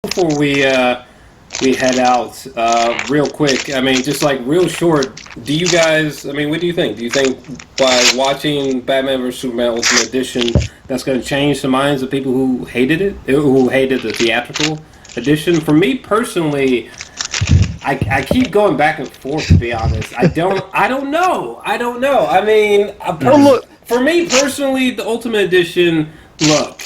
before we head out, real quick. I mean, just like real short. Do you guys? I mean, what do you think? Do you think by watching Batman vs Superman Ultimate Edition, that's going to change the minds of people who hated it, who hated the theatrical edition? For me personally, I keep going back and forth. To be honest, I don't know. I don't know. I mean, for me personally, the Ultimate Edition. Look,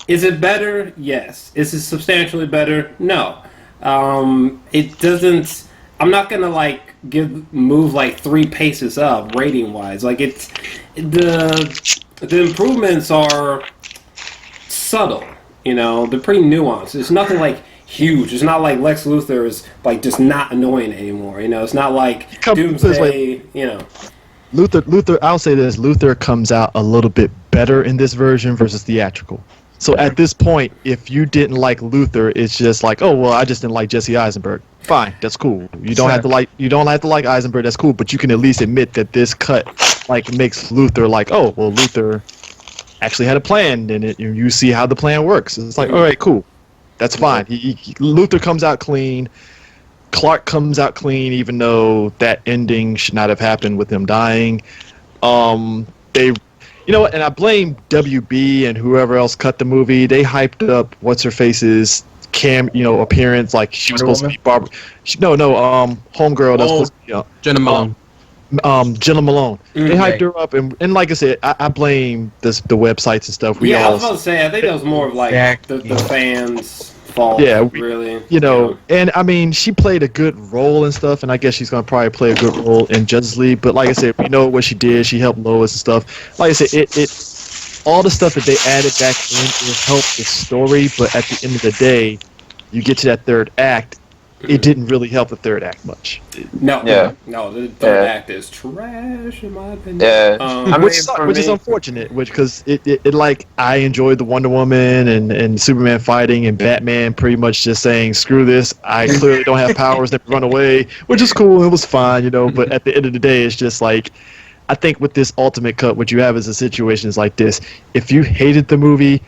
is it better? Yes. Is it substantially better? No. It doesn't. I'm not gonna like move like 3 paces up rating wise. Like it's the improvements are subtle. You know, they're pretty nuanced. It's nothing like huge. It's not like Lex Luthor is like just not annoying anymore. You know, it's not like Doomsday. You know, Luther. I'll say this: Luther comes out a little bit better in this version versus theatrical. So at this point, if you didn't like Luther, it's just like, oh well, I just didn't like Jesse Eisenberg. Fine, that's cool. You don't have to like Eisenberg. That's cool. But you can at least admit that this cut like makes Luther like, oh well, Luther actually had a plan, and you see how the plan works. It's like, all right, cool, that's fine. Luther comes out clean. Clark comes out clean, even though that ending should not have happened with him dying. They, you know what? And I blame WB and whoever else cut the movie. They hyped up what's her face's appearance like she was supposed to be Barbara. Homegirl that's supposed to be Jenna Malone. Jenna Malone. They hyped her up, and like I said, I blame the websites and stuff. I was about to say, I think that was more of like the fans' fault. Yeah, really. And I mean, she played a good role and stuff, and I guess she's gonna probably play a good role in Justice League. But like I said, we know what she did. She helped Lois and stuff. Like I said, it all the stuff that they added back in to help the story. But at the end of the day, you get to that third act. It didn't really help the third act much. No, the third act is trash in my opinion. Yeah, which is unfortunate. Because it like I enjoyed the Wonder Woman and Superman fighting and Batman pretty much just saying screw this. I clearly don't have powers that run away, which is cool. It was fine, But at the end of the day, it's just like I think with this ultimate cut, what you have is a situation is like this. If you hated the movie.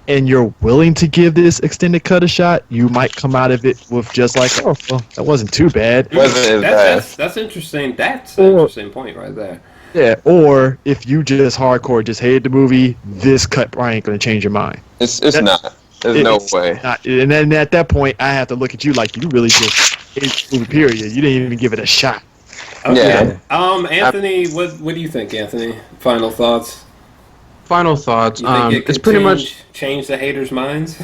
And you're willing to give this extended cut a shot, you might come out of it with just like, oh, well, that wasn't too bad. That's interesting. That's an interesting point right there. Yeah, or if you just hardcore just hated the movie, this cut probably ain't going to change your mind. It's not. There's no way. Not, and then at that point, I have to look at you like you really just hated the movie, period. You didn't even give it a shot. Okay. Yeah. Anthony, what do you think, Anthony? Final thoughts? Final thoughts. It's pretty much change the haters' minds.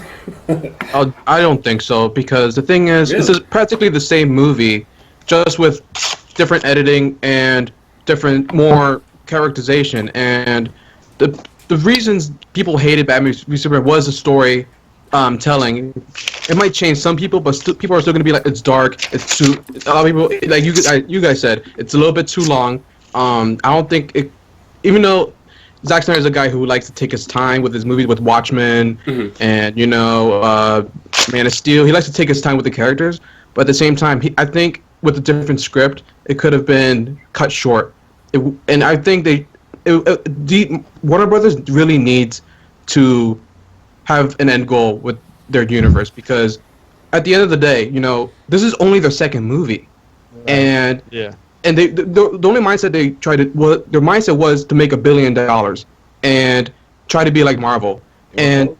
I don't think so, because the thing is, Really? this is practically the same movie, just with different editing and more characterization. And the reasons people hated Batman v Superman was the story telling. It might change some people, but people are still going to be like, it's dark. It's too. A lot of people, like you guys said, it's a little bit too long. I don't think it, even though Zack Snyder is a guy who likes to take his time with his movies, with Watchmen, and Man of Steel. He likes to take his time with the characters, but at the same time, I think with a different script, it could have been cut short. And I think Warner Brothers really needs to have an end goal with their universe, because at the end of the day, this is only their second movie, and And the only mindset their mindset was to make $1 billion and try to be like Marvel. And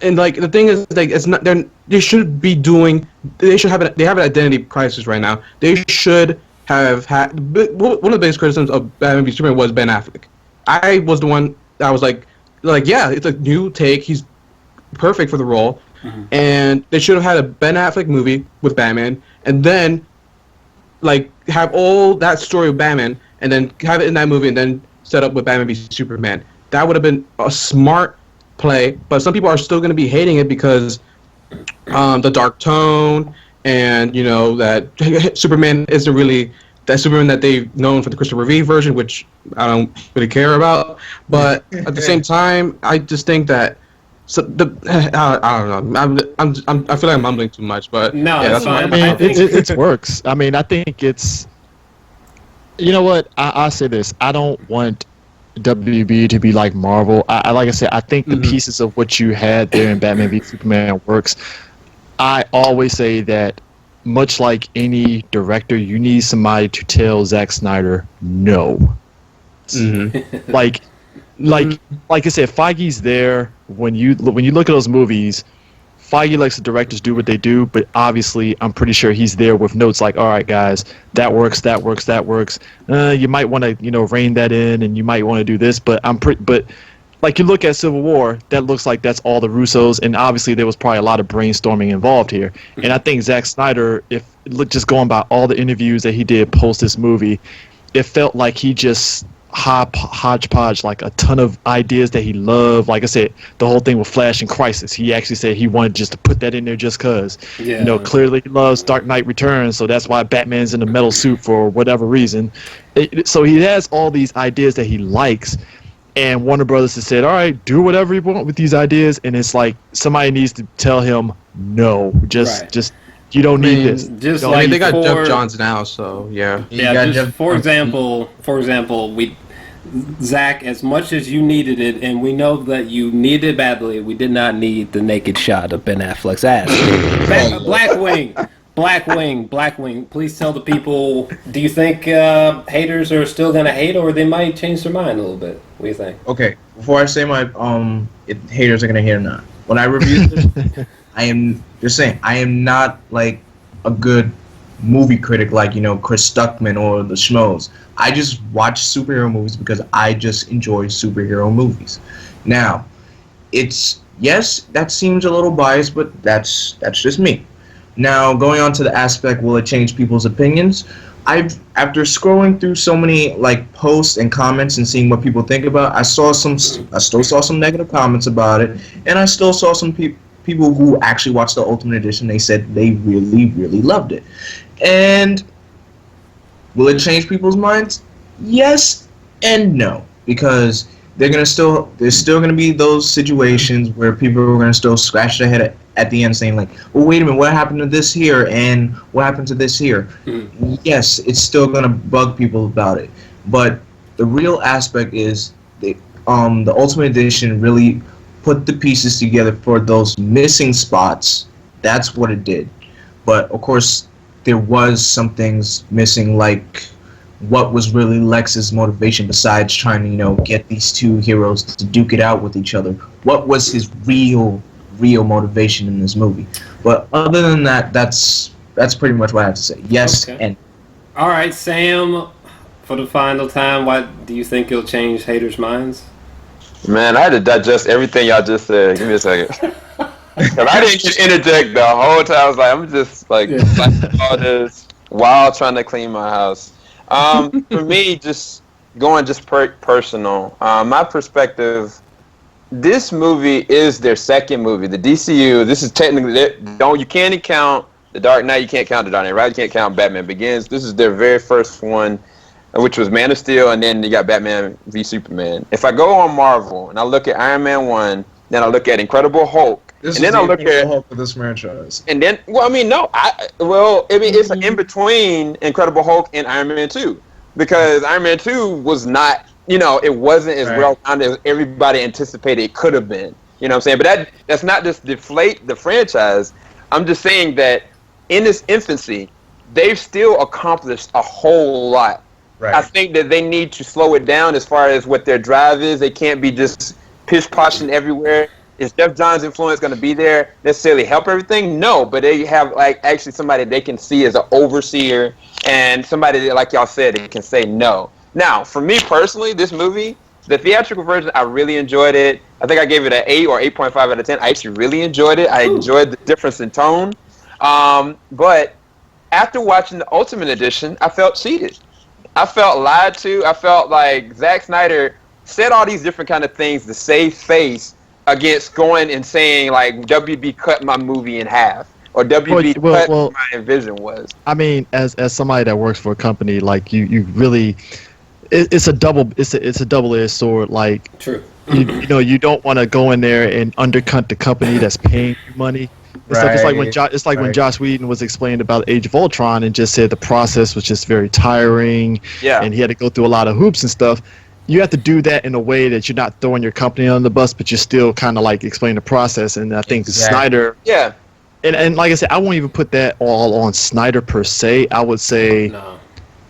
like the thing is, like, it's not. They should be doing. They have an identity crisis right now. They should have had. One of the biggest criticisms of Batman v Superman was Ben Affleck. I was the one that was like yeah, it's a new take. He's perfect for the role, and they should have had a Ben Affleck movie with Batman, and then like have all that story of Batman, and then have it in that movie, and then set up with Batman v Superman. That would have been a smart play, but some people are still going to be hating it because the dark tone, and that Superman isn't really that Superman that they've known for the Christopher Reeve version, which I don't really care about. But at the same time, I just think that I don't know. I feel like I'm mumbling too much, but no, that's fine. I mean, it works. I mean, I think it's. You know what? I'll say this. I don't want WB to be like Marvel. Like I said, I think the pieces of what you had there in Batman v Superman works. I always say that, much like any director, you need somebody to tell Zack Snyder no. Mm-hmm. Like, like I said, Feige's there when you look at those movies. Feige lets the directors do what they do, but obviously, I'm pretty sure he's there with notes like, "All right, guys, that works, that works, that works. You might want to, rein that in, and you might want to do this." But like you look at Civil War, that looks like that's all the Russos, and obviously there was probably a lot of brainstorming involved here. And I think Zack Snyder, just going by all the interviews that he did post this movie, it felt like he just hodgepodge like a ton of ideas that he loved. Like I said, the whole thing with Flash and Crisis, he actually said he wanted just to put that in there just because. Clearly he loves Dark Knight Returns, so that's why Batman's in the metal suit for whatever reason. So he has all these ideas that he likes, and Warner Brothers has said, all right, do whatever you want with these ideas, and it's like somebody needs to tell him no, just you don't need this. Just I mean, they got Jeff Johns now, so yeah. For example, Zach, as much as you needed it, and we know that you needed it badly, we did not need the naked shot of Ben Affleck's ass. Blackwing. Please tell the people, do you think haters are still going to hate, or they might change their mind a little bit? What do you think? Okay, before I say my if haters are going to hate or not, when I reviewed this, I am not like a good movie critic like, Chris Stuckman or the Schmoes. I just watch superhero movies because I just enjoy superhero movies. Now, that seems a little biased, but that's just me. Now, going on to the aspect, will it change people's opinions? After scrolling through so many like posts and comments and seeing what people think about, I still saw some negative comments about it, and I still saw some people who actually watched the Ultimate Edition. They said they really, really loved it. And will it change people's minds? Yes and no, because there's still gonna be those situations where people are gonna still scratch their head at the end saying like, well, wait a minute, what happened to this here and what happened to this here? Yes, it's still gonna bug people about it, but the real aspect is the Ultimate Edition really put the pieces together for those missing spots. That's what it did. But of course, there was some things missing, like what was really Lex's motivation besides trying to, get these two heroes to duke it out with each other. What was his real motivation in this movie? But other than that, that's pretty much what I have to say. Yes, okay. And all right, Sam, for the final time, why do you think it'll change haters' minds? Man, I had to digest everything y'all just said. Give me a second. Because I didn't interject the whole time. I was like, I'm just like all this while trying to clean my house. For me, just going personal, my perspective, this movie is their second movie. The DCU, this is technically, you can't count The Dark Knight, you can't count The Dark Knight, right? You can't count Batman Begins. This is their very first one, which was Man of Steel, and then you got Batman v Superman. If I go on Marvel and I look at Iron Man 1, then I look at Incredible Hulk, this and then I look at Hulk of this franchise. And then, it's like in between Incredible Hulk and Iron Man 2, because Iron Man 2 was not, it wasn't as well rounded as everybody anticipated it could have been. You know what I'm saying? But that's not just deflate the franchise. I'm just saying that in its infancy, they've still accomplished a whole lot. Right. I think that they need to slow it down as far as what their drive is. They can't be just pish-poshing everywhere. Is Jeff Johns' influence going to be there necessarily help everything? No, but they have actually somebody they can see as an overseer and somebody that, like y'all said, they can say no. Now, for me personally, this movie, the theatrical version, I really enjoyed it. I think I gave it an 8 or 8.5 out of 10. I actually really enjoyed it. I enjoyed the difference in tone. But after watching the Ultimate Edition, I felt cheated. I felt lied to. I felt like Zack Snyder said all these different kind of things to save face against going and saying like WB cut my movie in half or WB cut what my vision was. I mean, as somebody that works for a company, like you really, it's a double-edged sword. Like, true. You don't want to go in there and undercut the company that's paying you money. It's like when Joss Whedon was explaining about Age of Ultron and just said the process was just very tiring. Yeah. And he had to go through a lot of hoops and stuff. You have to do that in a way that you're not throwing your company on the bus, but you're still kind of like explaining the process. And I think Snyder, And like I said, I won't even put that all on Snyder per se. I would say No.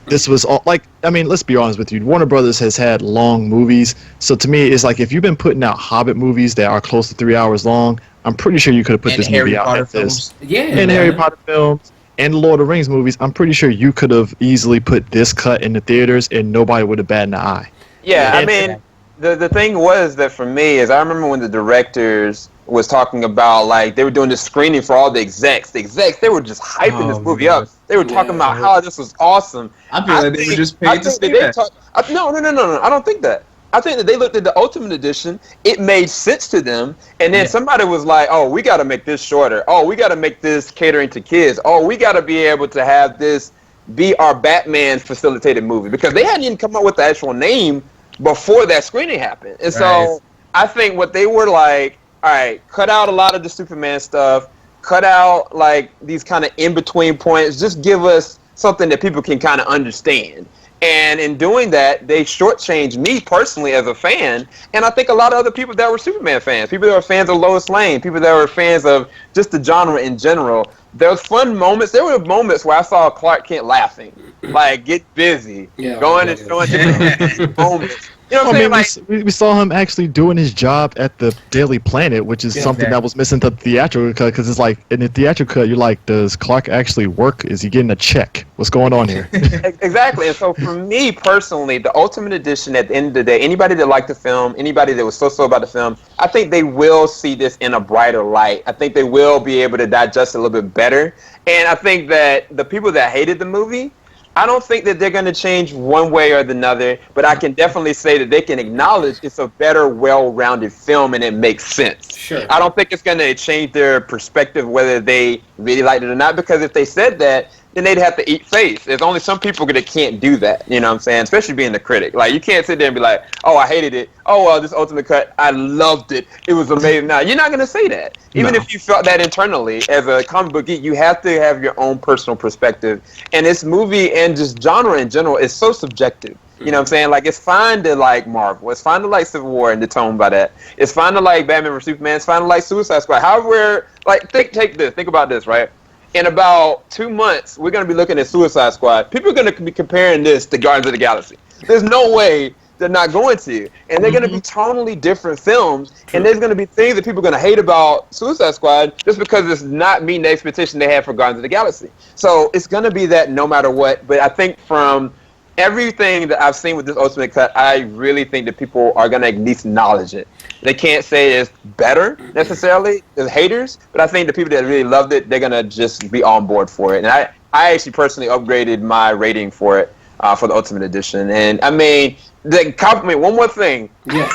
this was all like, I mean, let's be honest with you. Warner Brothers has had long movies, so to me, it's like if you've been putting out Hobbit movies that are close to 3 hours long, I'm pretty sure you could have put And this Harry movie out Potter at this. films. Yeah. And Harry Potter films and the Lord of the Rings movies, I'm pretty sure you could have easily put this cut in the theaters and nobody would have batted an eye. Yeah, I And- mean, the thing was that for me is I remember when the directors was talking about like they were doing this screening for all the execs. The execs, they were just hyping this movie God. up. They were talking Yeah. about how this was awesome. I feel like they were just I paid to think say that that. No. I don't think that. I think that they looked at the Ultimate Edition. It made sense to them, and then Yeah. somebody was like, "Oh, we got to make this shorter. Oh, we got to make this catering to kids. Oh, we got to be able to have this be our Batman facilitated movie," because they hadn't even come up with the actual name before that screening happened. And Right. so I think what they were like, all right, cut out a lot of the Superman stuff, cut out like these kind of in between points, just give us something that people can kind of understand. And in doing that, they shortchanged me personally as a fan, and I think a lot of other people that were Superman fans, people that were fans of Lois Lane, people that were fans of just the genre in general. There was fun moments. There were moments where I saw Clark Kent laughing, like get busy, going and showing different moments. You know what I'm saying? I mean, we saw him actually doing his job at the Daily Planet, which is something that was missing the theatrical cut. Because it's like in the theatrical cut, you're like, does Clark actually work? Is he getting a check? What's going on here? Exactly. And so for me personally, the Ultimate Edition, at the end of the day, anybody that liked the film, anybody that was so about the film, I think they will see this in a brighter light. I think they will be able to digest it a little bit better. And I think that the people that hated the movie, I don't think that they're going to change one way or the other, but I can definitely say that they can acknowledge it's a better, well-rounded film and it makes sense. Sure. I don't think it's going to change their perspective whether they really liked it or not, because if they said that, then they'd have to eat face. There's only some people that can't do that, you know what I'm saying? Especially being the critic. Like, you can't sit there and be like, oh, I hated it. Oh, well, this Ultimate Cut, I loved it. It was amazing. Now, you're not going to say that. Even if you felt that internally, as a comic book geek, you have to have your own personal perspective. And this movie and just genre in general is so subjective. You know what I'm saying? Like, it's fine to like Marvel. It's fine to like Civil War and the tone by that. It's fine to like Batman vs. Superman. It's fine to like Suicide Squad. However, like, take this. Think about this, right? In about 2 months, we're going to be looking at Suicide Squad. People are going to be comparing this to Guardians of the Galaxy. There's no way they're not going to. And they're going to be tonally different films. And there's going to be things that people are going to hate about Suicide Squad just because it's not meeting the expectation they have for Guardians of the Galaxy. So it's going to be that no matter what. But I think from everything that I've seen with this Ultimate Cut, I really think that people are going to at least acknowledge it. They can't say it's better necessarily as haters, but I think the people that really loved it, they're going to just be on board for it. And I actually personally upgraded my rating for it for the Ultimate Edition. And I mean, the compliment, one more thing. Yeah.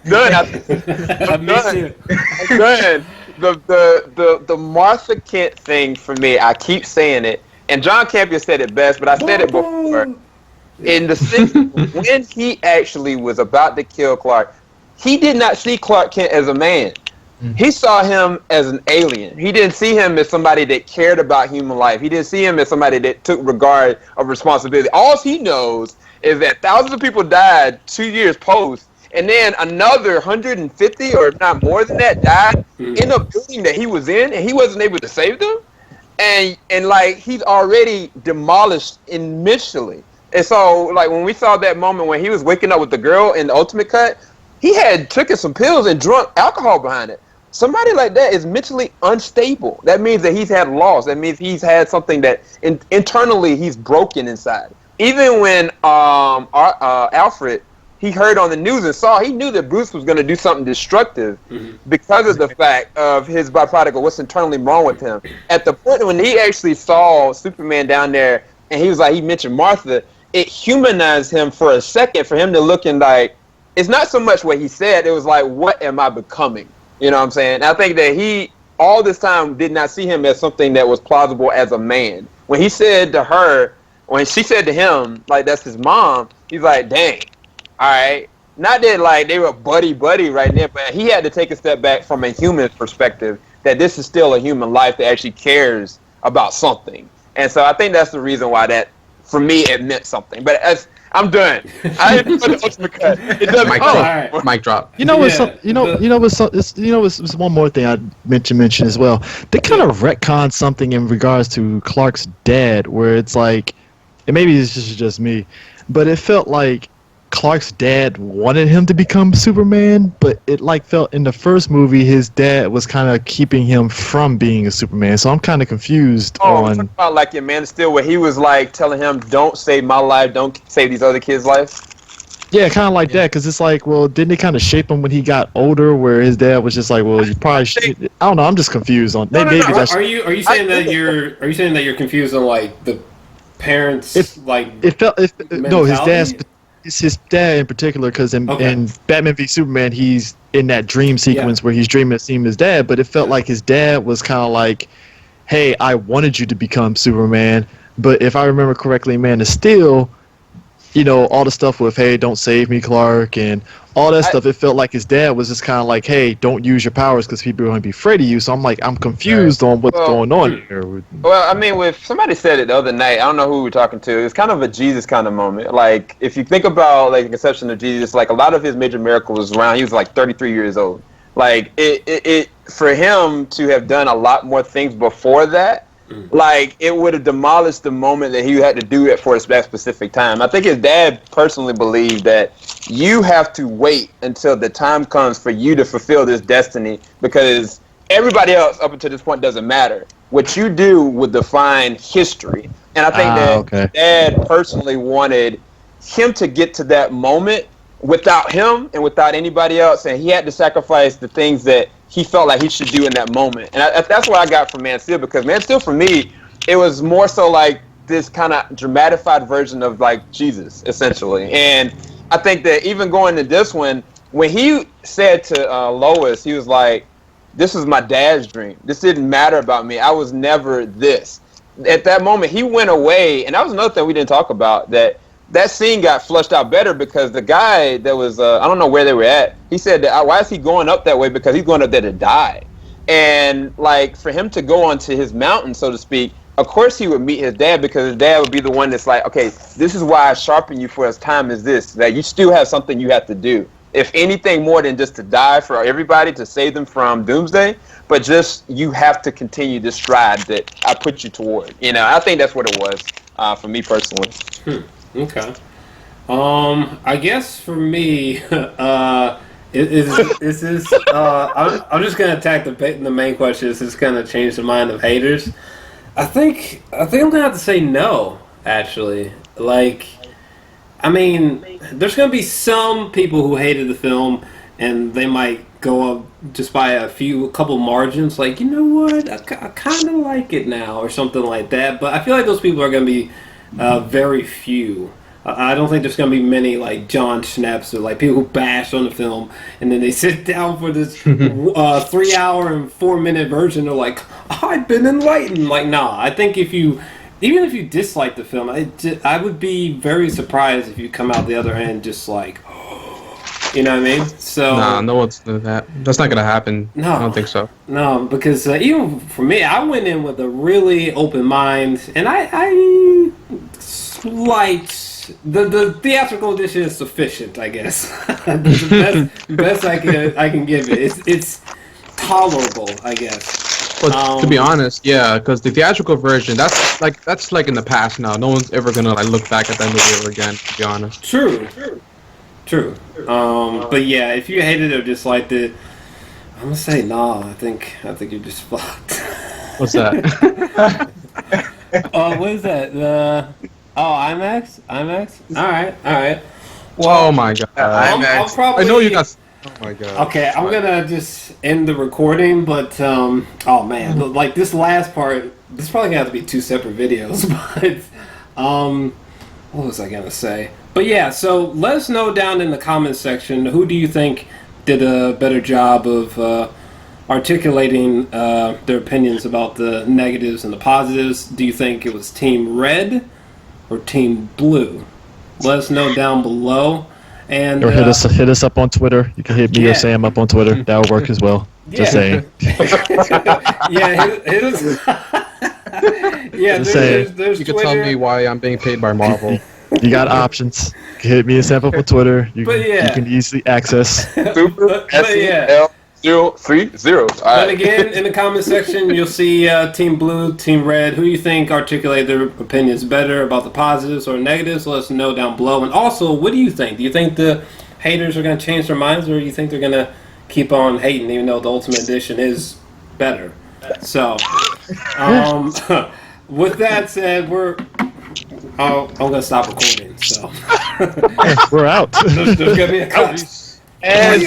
Done. I missed you. I'm done. The Martha Kent thing for me, I keep saying it, and John Campion said it best, but I said it before. In the sense, when he actually was about to kill Clark, he did not see Clark Kent as a man. He saw him as an alien. He didn't see him as somebody that cared about human life. He didn't see him as somebody that took regard of responsibility. All he knows is that thousands of people died 2 years post, and then another 150 or if not more than that died in a building that he was in, and he wasn't able to save them. And like, he's already demolished initially. And so, like, when we saw that moment when he was waking up with the girl in the Ultimate Cut, he had taken some pills and drunk alcohol behind it. Somebody like that is mentally unstable. That means that he's had loss. That means he's had something that internally he's broken inside. Even when Alfred, he heard on the news and saw, he knew that Bruce was going to do something destructive because of the fact of his byproduct or what's internally wrong with him. At the point when he actually saw Superman down there and he was like, he mentioned Martha, it humanized him for a second for him to looking like, it's not so much what he said, it was like, what am I becoming? You know what I'm saying? And I think that he, all this time, did not see him as something that was plausible as a man. When he said to her, when she said to him, like, that's his mom, he's like, dang, all right. Not that, like, they were buddy-buddy right there, but he had to take a step back from a human perspective, that this is still a human life that actually cares about something. And so I think that's the reason why that, for me, it meant something. But as I'm done. I didn't put the ultimate cut. It doesn't. Mic Oh, drop. alright. Mic drop. You know what's Yeah, some, you know what's some, it's one more thing I mention as well. They kind of retcon something in regards to Clark's dad, where it's like, and maybe it's just me, but it felt like Clark's dad wanted him to become Superman, but it like felt in the first movie his dad was kind of keeping him from being a Superman. So I'm kind of confused Oh, on. talking about like in Man of Steel, where he was like telling him, "Don't save my life, don't save these other kids' lives." Yeah, kind of like that, because it's like, well, didn't they kind of shape him when he got older, where his dad was just like, well, you probably should. I don't know. I'm just confused on. No, Maybe no. that's. Are you saying that you're confused on like the parents like It felt. No, his dad's. mentality? It's his dad in particular, because in Okay. Batman v Superman, he's in that dream sequence where he's dreaming of seeing his dad, but it felt like his dad was kind of like, hey, I wanted you to become Superman, but if I remember correctly, in Man of Steel, you know, all the stuff with, hey, don't save me, Clark, and all that stuff, it felt like his dad was just kind of like, hey, don't use your powers because people are going to be afraid of you. So I'm like, I'm confused on what's going on here. Well, I mean, with somebody said it the other night. I don't know who we were talking to. It's kind of a Jesus kind of moment. Like, if you think about like the conception of Jesus, like a lot of his major miracles was around. He was like 33 years old. Like it for him to have done a lot more things before that. Like, it would have demolished the moment that he had to do it for that specific time. I think his dad personally believed that you have to wait until the time comes for you to fulfill this destiny, because everybody else up until this point doesn't matter. What you do would define history. And I think that dad personally wanted him to get to that moment without him and without anybody else, and he had to sacrifice the things that he felt like he should do in that moment. And that's what I got from Man of Steel, because Man of Steel for me, it was more so like this kind of dramatified version of like Jesus, essentially. And I think that even going to this one, when he said to Lois, he was like, this was my dad's dream. This didn't matter about me. I was never this. At that moment, he went away, and that was another thing we didn't talk about, that scene got flushed out better, because the guy that was, I don't know where they were at, he said, that, why is he going up that way? Because he's going up there to die. And, like, for him to go onto his mountain, so to speak, of course he would meet his dad, because his dad would be the one that's like, okay, this is why I sharpen you for as time as this, that you still have something you have to do. If anything more than just to die for everybody, to save them from doomsday, but just you have to continue this stride that I put you toward. You know, I think that's what it was for me personally. Okay. I guess for me, I'm just gonna attack the main question. Is this gonna change the mind of haters? I think I'm gonna have to say no. Actually, like, I mean, there's gonna be some people who hated the film, and they might go up just by a couple margins. Like, you know what, I kind of like it now, or something like that. But I feel like those people are gonna be very few. I don't think there's going to be many like John Schnaps or like people who bash on the film and then they sit down for this 3 hour and 4 minute version. They're like, I've been enlightened. Like, nah, I think even if you dislike the film, I would be very surprised if you come out the other end just like, you know what I mean? So Nah, no one's doing that. That's not gonna happen. No. I don't think so. No, because even for me, I went in with a really open mind, and I liked the theatrical edition is sufficient, I guess. the best I can give it. It's tolerable, I guess. But to be honest, yeah, because the theatrical version, that's like in the past now. No one's ever gonna like look back at that movie ever again. To be honest. True. But yeah, if you hated it or disliked it, I'm gonna say no. I think you're just fucked. What's that? What is that? IMAX? All right. Well, Oh my god. I'll probably. I know you got. Oh my god. Okay, I'm gonna just end the recording, but oh man, like this last part, this probably gonna have to be 2 separate videos. But what was I gonna say? But yeah, so let us know down in the comments section, who do you think did a better job of articulating their opinions about the negatives and the positives? Do you think it was Team Red or Team Blue? Let us know down below. And Or hit us up on Twitter. You can hit me Yeah. or Sam up on Twitter. That'll work as well. Just saying. Yeah, hit us. Yeah, Just saying. there's You can Twitter. tell me why I'm being paid by Marvel. You got options. Hit me a sample on Twitter. You But yeah. can easily access. Super But yeah. SEL030. But again, in the comment section, you'll see Team Blue, Team Red. Who you think articulate their opinions better about the positives or negatives? Let us know down below. And also, what do you think? Do you think the haters are going to change their minds, or do you think they're going to keep on hating, even though the Ultimate Edition is better? So, with that said, I'm going to stop recording. So, We're out. there's going to be a cut. And